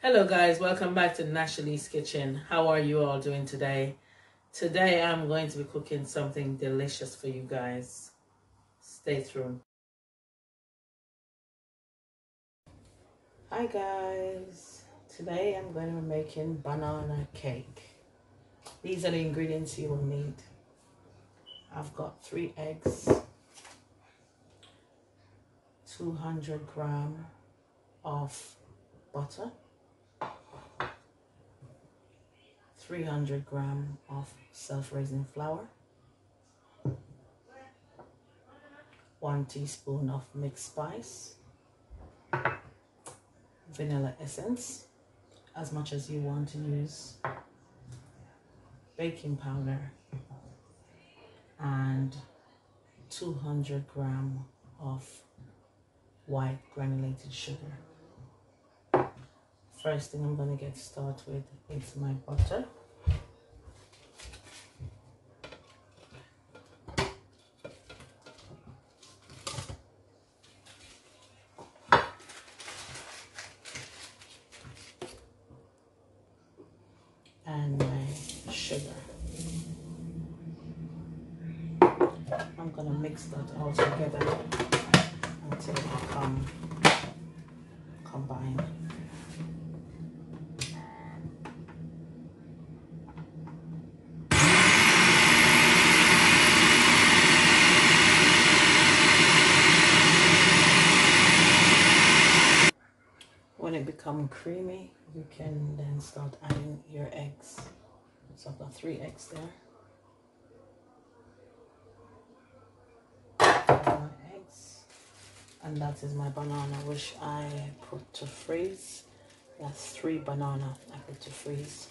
Hello guys, welcome back to Nashalie's Kitchen. How are you all doing today? Today I'm going to be cooking something delicious for you guys. Stay tuned. Hi guys, today I'm going to be making banana cake. These are the ingredients you will need. I've got 3 eggs, 200 grams of butter, 300 grams of self-raising flour, 1 teaspoon of mixed spice, vanilla essence, as much as you want to use, baking powder, and 200 grams of white granulated sugar. First thing I'm going to get started with is my butter. And my sugar. I'm going to mix that all together until they become combined. When it becomes creamy, you can then start adding your eggs. So I've got 3 eggs there. My eggs. And that is my banana, which I put to freeze. That's 3 banana I put to freeze.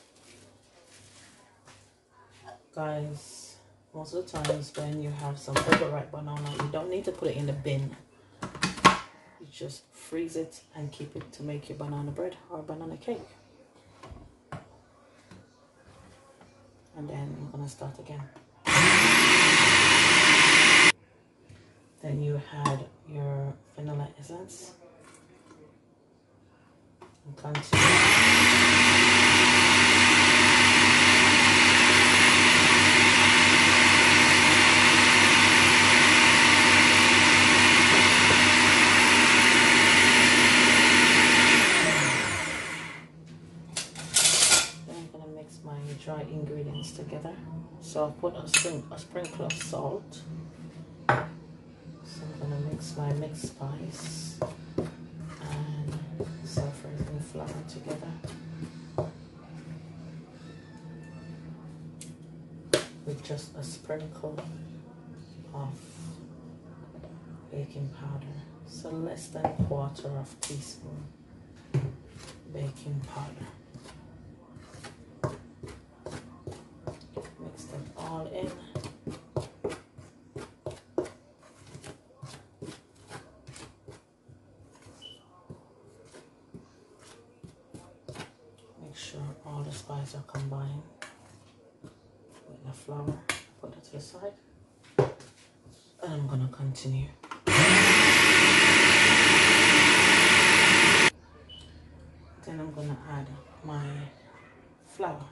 Guys, most of the times when you have some overripe banana, you don't need to put it in the bin. You just freeze it and keep it to make your banana bread or banana cake. And then I'm gonna start again. Then you add your vanilla essence and continue. My dry ingredients together. So I'll put a sprinkle of salt. So I'm going to mix my mixed spice and self-raising flour together with just a sprinkle of baking powder. So less than 1/4 teaspoon baking powder. Mix them all in. Make sure all the spices are combined with the flour. Put it to the side. And I'm gonna continue. Then I'm gonna add my flour.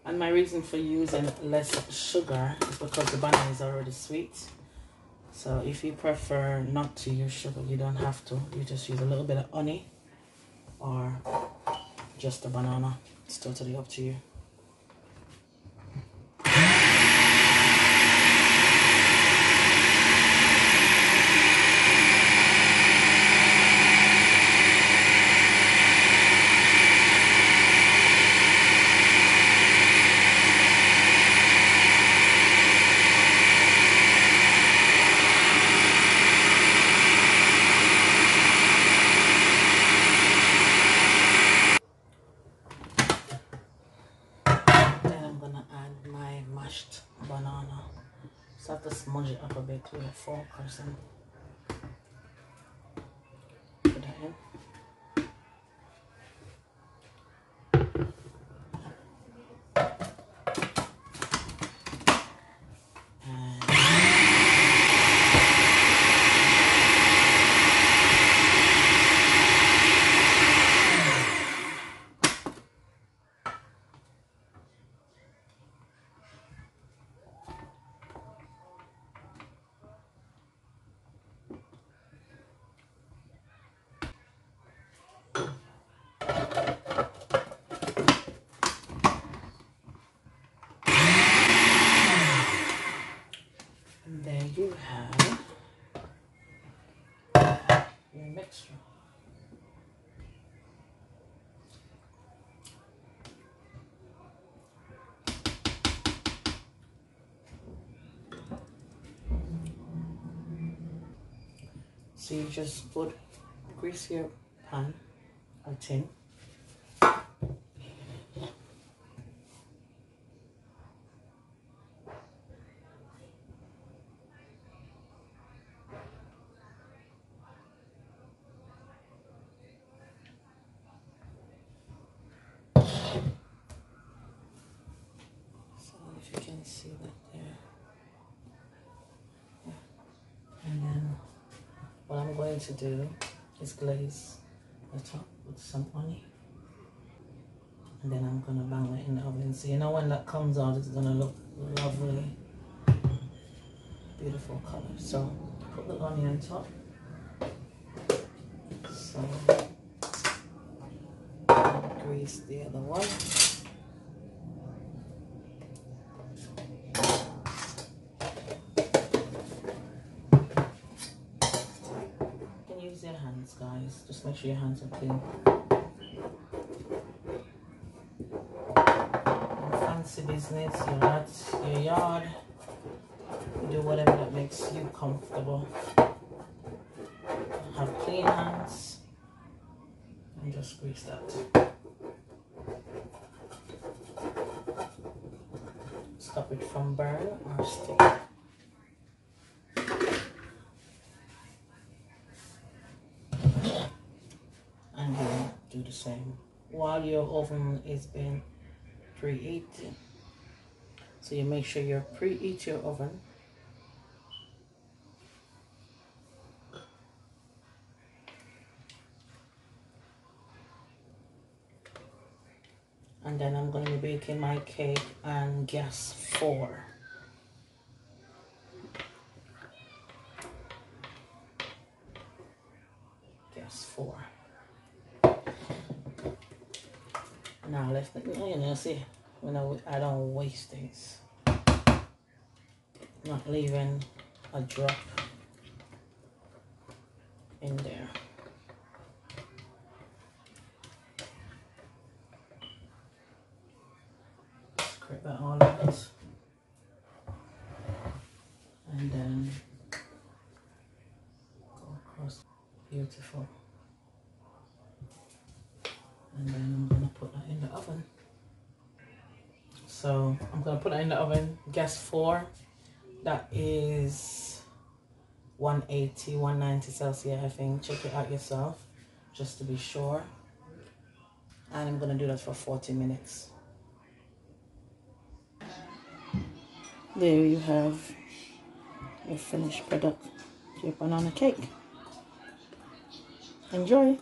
And my reason for using less sugar is because the banana is already sweet. So if you prefer not to use sugar, you don't have to. You just use a little bit of honey or just a banana. It's totally up to you. have to smudge it up a bit with a fork or something. Put that in. And there you have your mixture. So you just grease your pan or tin. So if you can see that there. Yeah. And then what I'm going to do is glaze the top with some honey. And then I'm gonna bang it in the oven. So you know when that comes out, it's gonna look lovely, beautiful color. So put the honey on top. So grease the other one. You can use your hands, guys. Just make sure your hands are clean. Fancy business, you're at your yard. You do whatever that makes you comfortable. Have clean hands and just grease that. Stop it from burn or stick. And then do the same while your oven is being preheated. So you make sure you preheat your oven. And then I'm going to be baking my cake on gas 4. Gas 4. Now let's, you know, see, I don't waste things. Not leaving a drop in there. Scrape that all out. And then go across. Beautiful. And then I'm going to put that in the oven. So I'm going to put that in the oven, gas 4. That is 180, 190 Celsius, I think. Check it out yourself, just to be sure. And I'm going to do that for 40 minutes. There you have your finished product, your banana cake. Enjoy.